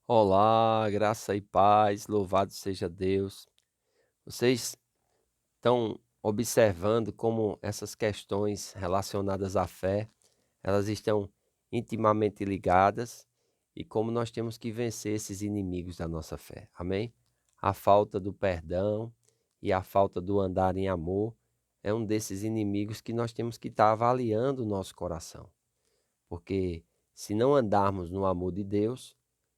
Olá, graça e paz, louvado seja Deus. Vocês estão observando como essas questões relacionadas à fé, elas estão intimamente ligadas e como nós temos que vencer esses inimigos da nossa fé. Amém? A falta do perdão e a falta do andar em amor é um desses inimigos que nós temos que estar avaliando o nosso coração, porque se não andarmos no amor de Deus,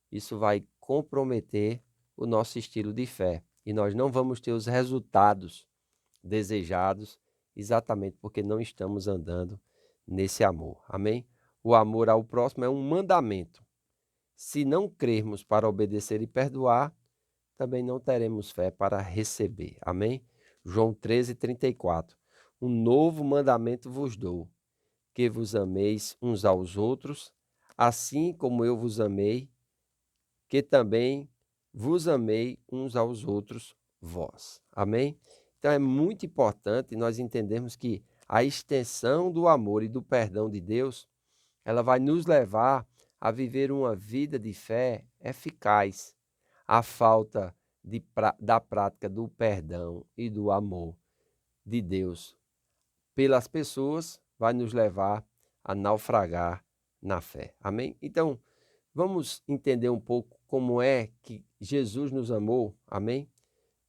isso vai comprometer o nosso estilo de fé e nós não vamos ter os resultados desejados, exatamente porque não estamos andando nesse amor. Amém? O amor ao próximo é um mandamento. Se não crermos para obedecer e perdoar, também não teremos fé para receber. Amém? João 13:34. Um novo mandamento vos dou, que vos ameis uns aos outros, assim como eu vos amei, que também vos amei uns aos outros vós. Amém? Então é muito importante nós entendermos que a extensão do amor e do perdão de Deus, ela vai nos levar a viver uma vida de fé eficaz. A falta da prática do perdão e do amor de Deus pelas pessoas vai nos levar a naufragar na fé. Amém? Então, vamos entender um pouco como é que Jesus nos amou, amém?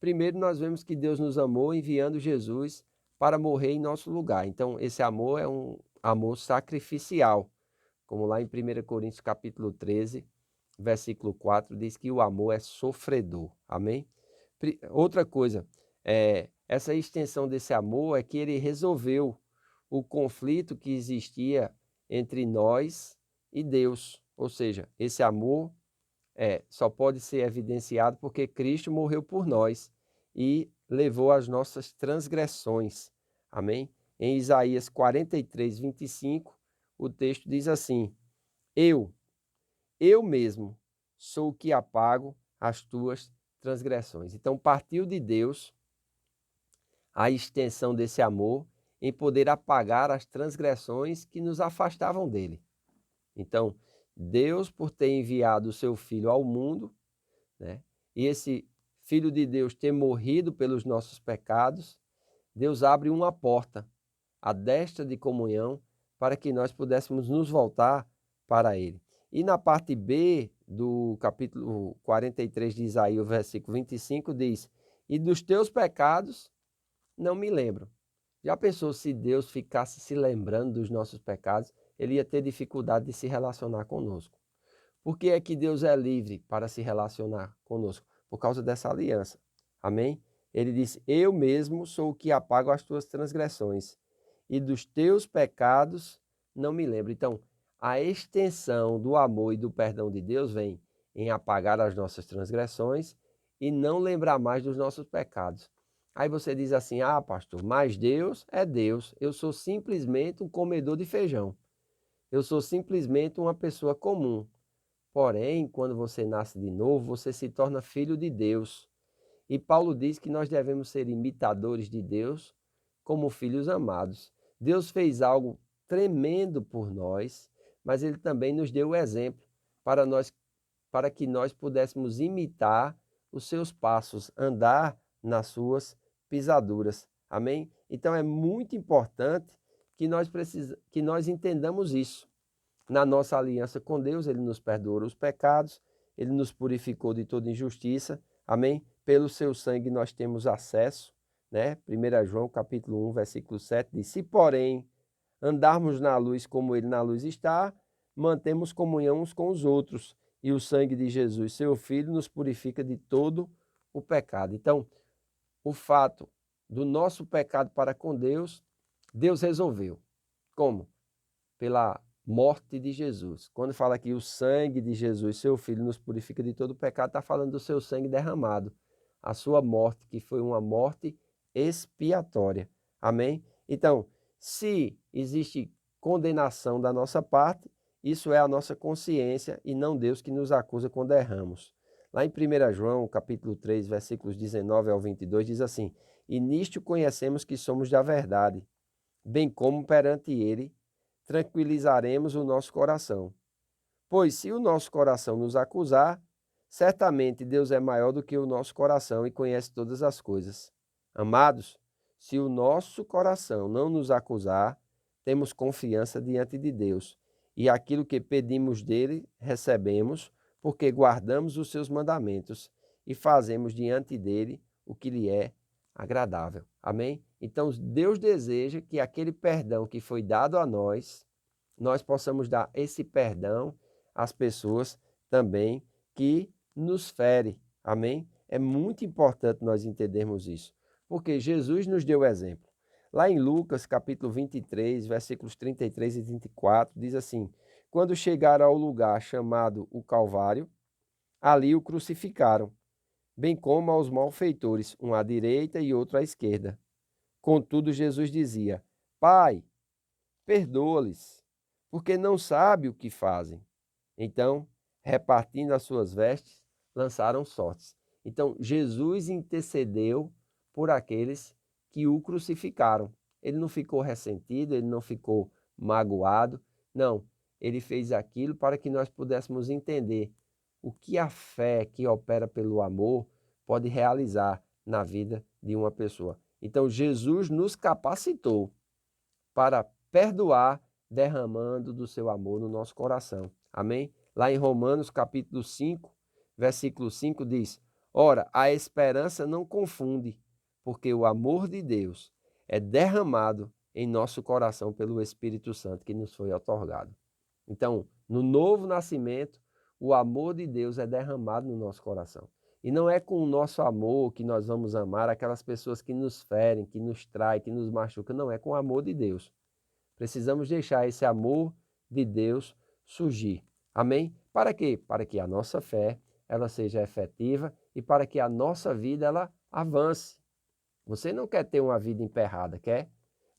Primeiro, nós vemos que Deus nos amou enviando Jesus para morrer em nosso lugar. Então, esse amor é um amor sacrificial, como lá em 1 Coríntios capítulo 13, versículo 4, diz que o amor é sofredor, amém? Outra coisa, essa extensão desse amor é que ele resolveu o conflito que existia entre nós e Deus. Ou seja, esse amor só pode ser evidenciado porque Cristo morreu por nós e levou as nossas transgressões. Amém? Em Isaías 43:25, o texto diz assim: Eu, eu mesmo, sou o que apago as tuas transgressões. Então, partiu de Deus a extensão desse amor em poder apagar as transgressões que nos afastavam dele. Então, Deus, por ter enviado o seu Filho ao mundo, né, e esse Filho de Deus ter morrido pelos nossos pecados, Deus abre uma porta, a destra de comunhão, para que nós pudéssemos nos voltar para Ele. E na parte B do capítulo 43 de Isaías, o versículo 25, diz: E dos teus pecados não me lembro. Já pensou se Deus ficasse se lembrando dos nossos pecados, ele ia ter dificuldade de se relacionar conosco. Por que é que Deus é livre para se relacionar conosco? Por causa dessa aliança. Amém? Ele disse: Eu mesmo sou o que apago as tuas transgressões, e dos teus pecados não me lembro. Então, a extensão do amor e do perdão de Deus vem em apagar as nossas transgressões e não lembrar mais dos nossos pecados. Aí você diz assim: Ah, pastor, mas Deus é Deus. Eu sou simplesmente um comedor de feijão. Eu sou simplesmente uma pessoa comum. Porém, quando você nasce de novo, você se torna filho de Deus. E Paulo diz que nós devemos ser imitadores de Deus como filhos amados. Deus fez algo tremendo por nós, mas ele também nos deu o exemplo para nós, para que nós pudéssemos imitar os seus passos, andar nas suas pisaduras. Amém? Então é muito importante que nós entendamos isso. Na nossa aliança com Deus, ele nos perdoou os pecados, ele nos purificou de toda injustiça. Amém? Pelo seu sangue nós temos acesso, né? 1 João capítulo 1, versículo 7 diz: Se, porém, andarmos na luz como ele na luz está, mantemos comunhão uns com os outros, e o sangue de Jesus, seu Filho, nos purifica de todo o pecado. Então, o fato do nosso pecado para com Deus, Deus resolveu. Como? Pela morte de Jesus. Quando fala que o sangue de Jesus, seu Filho, nos purifica de todo o pecado, está falando do seu sangue derramado. A sua morte, que foi uma morte expiatória. Amém? Então, se existe condenação da nossa parte, isso é a nossa consciência e não Deus que nos acusa quando erramos. Lá em 1 João, capítulo 3, versículos 19 ao 22, diz assim: E nisto conhecemos que somos da verdade, bem como perante ele tranquilizaremos o nosso coração. Pois se o nosso coração nos acusar, Certamente Deus é maior do que o nosso coração e conhece todas as coisas. Amados, se o nosso coração não nos acusar, temos confiança diante de Deus, e aquilo que pedimos dele recebemos, porque guardamos os seus mandamentos e fazemos diante dele o que lhe é agradável. Amém? Então Deus deseja que aquele perdão que foi dado a nós possamos dar esse perdão às pessoas também que nos fere. Amém? É muito importante nós entendermos isso, porque Jesus nos deu o exemplo. Lá em Lucas, capítulo 23, versículos 33 e 34, diz assim: quando chegaram ao lugar chamado o Calvário, ali o crucificaram, bem como aos malfeitores, um à direita e outro à esquerda. Contudo, Jesus dizia: Pai, perdoa-lhes, porque não sabem o que fazem. Então, repartindo as suas vestes, lançaram sortes. Então, Jesus intercedeu por aqueles que o crucificaram. Ele não ficou ressentido, ele não ficou magoado. Não, ele fez aquilo para que nós pudéssemos entender o que a fé que opera pelo amor pode realizar na vida de uma pessoa. Então, Jesus nos capacitou para perdoar, derramando do seu amor no nosso coração. Amém? Lá em Romanos capítulo 5, versículo 5 diz: ora, a esperança não confunde, porque o amor de Deus é derramado em nosso coração pelo Espírito Santo que nos foi otorgado. Então, no novo nascimento, o amor de Deus é derramado no nosso coração. E não é com o nosso amor que nós vamos amar aquelas pessoas que nos ferem, que nos traem, que nos machucam. Não, é com o amor de Deus. Precisamos deixar esse amor de Deus surgir. Amém? Para quê? Para que a nossa fé ela seja efetiva e para que a nossa vida ela avance. Você não quer ter uma vida emperrada, quer?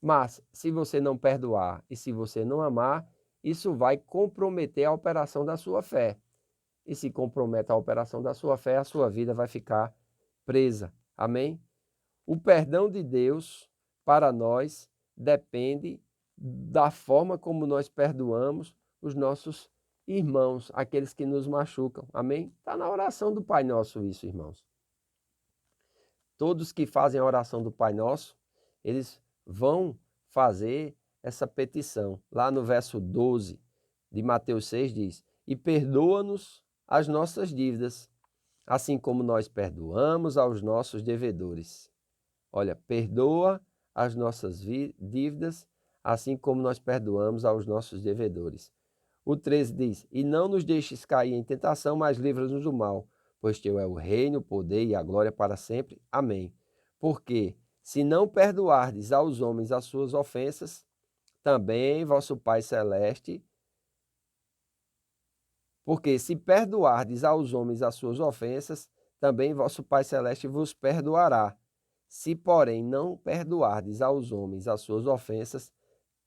Mas se você não perdoar e se você não amar, isso vai comprometer a operação da sua fé. E se compromete a operação da sua fé, a sua vida vai ficar presa. Amém? O perdão de Deus para nós depende da forma como nós perdoamos os nossos irmãos, aqueles que nos machucam. Amém? Está na oração do Pai Nosso isso, irmãos. Todos que fazem a oração do Pai Nosso, eles vão fazer essa petição. Lá no verso 12 de Mateus 6 diz: e perdoa-nos as nossas dívidas, assim como nós perdoamos aos nossos devedores. Olha, perdoa as nossas dívidas, assim como nós perdoamos aos nossos devedores. O 13 diz: e não nos deixes cair em tentação, mas livra-nos do mal, pois teu é o reino, o poder e a glória para sempre. Amém. Porque se não perdoardes aos homens as suas ofensas, também vosso Pai Celeste, porque se perdoardes aos homens as suas ofensas, também vosso Pai Celeste vos perdoará. Se, porém, não perdoardes aos homens as suas ofensas,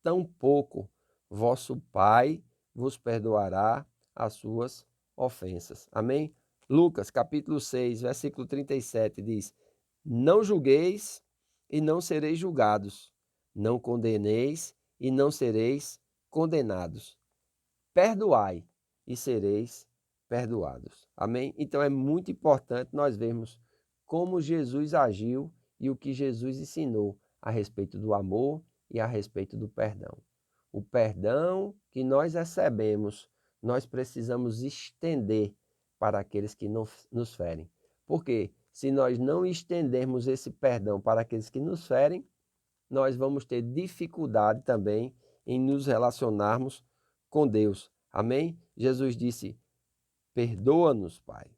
tampouco vosso Pai vos perdoará as suas ofensas. Amém? Lucas, capítulo 6, versículo 37 diz: não julgueis e não sereis julgados, não condeneis e não sereis condenados. Perdoai e sereis perdoados. Amém? Então é muito importante nós vermos como Jesus agiu e o que Jesus ensinou a respeito do amor e a respeito do perdão. O perdão que nós recebemos, nós precisamos estender para aqueles que nos ferem. Porque se nós não estendermos esse perdão para aqueles que nos ferem, nós vamos ter dificuldade também em nos relacionarmos com Deus. Amém? Jesus disse: perdoa-nos, Pai,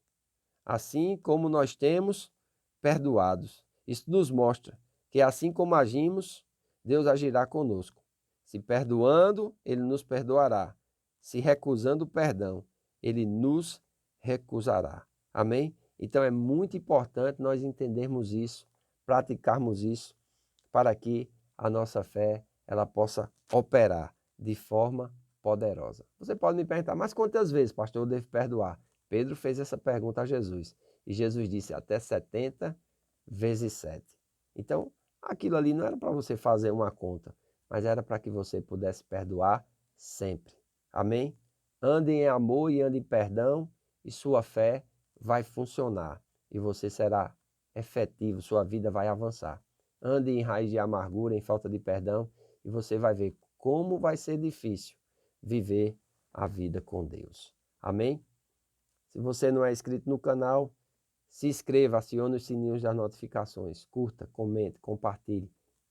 assim como nós temos perdoados. Isso nos mostra que assim como agimos, Deus agirá conosco. Se perdoando, Ele nos perdoará. Se recusando o perdão, Ele nos recusará. Amém? Então é muito importante nós entendermos isso, praticarmos isso, para que a nossa fé ela possa operar de forma poderosa. Você pode me perguntar, mas quantas vezes, pastor, eu devo perdoar? Pedro fez essa pergunta a Jesus. E Jesus disse até 70 vezes 7. Então, aquilo ali não era para você fazer uma conta, mas era para que você pudesse perdoar sempre. Amém? Ande em amor e ande em perdão e sua fé vai funcionar e você será efetivo, sua vida vai avançar. Ande em raiz de amargura, em falta de perdão, e você vai ver como vai ser difícil viver a vida com Deus. Amém? Se você não é inscrito no canal, se inscreva, acione os sininhos das notificações, curta, comente, compartilhe.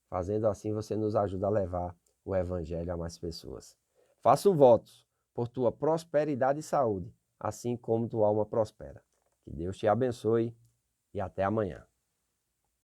Fazendo assim, você nos ajuda a levar o Evangelho a mais pessoas. Faça um voto por tua prosperidade e saúde, assim como tua alma prospera. Que Deus te abençoe e até amanhã.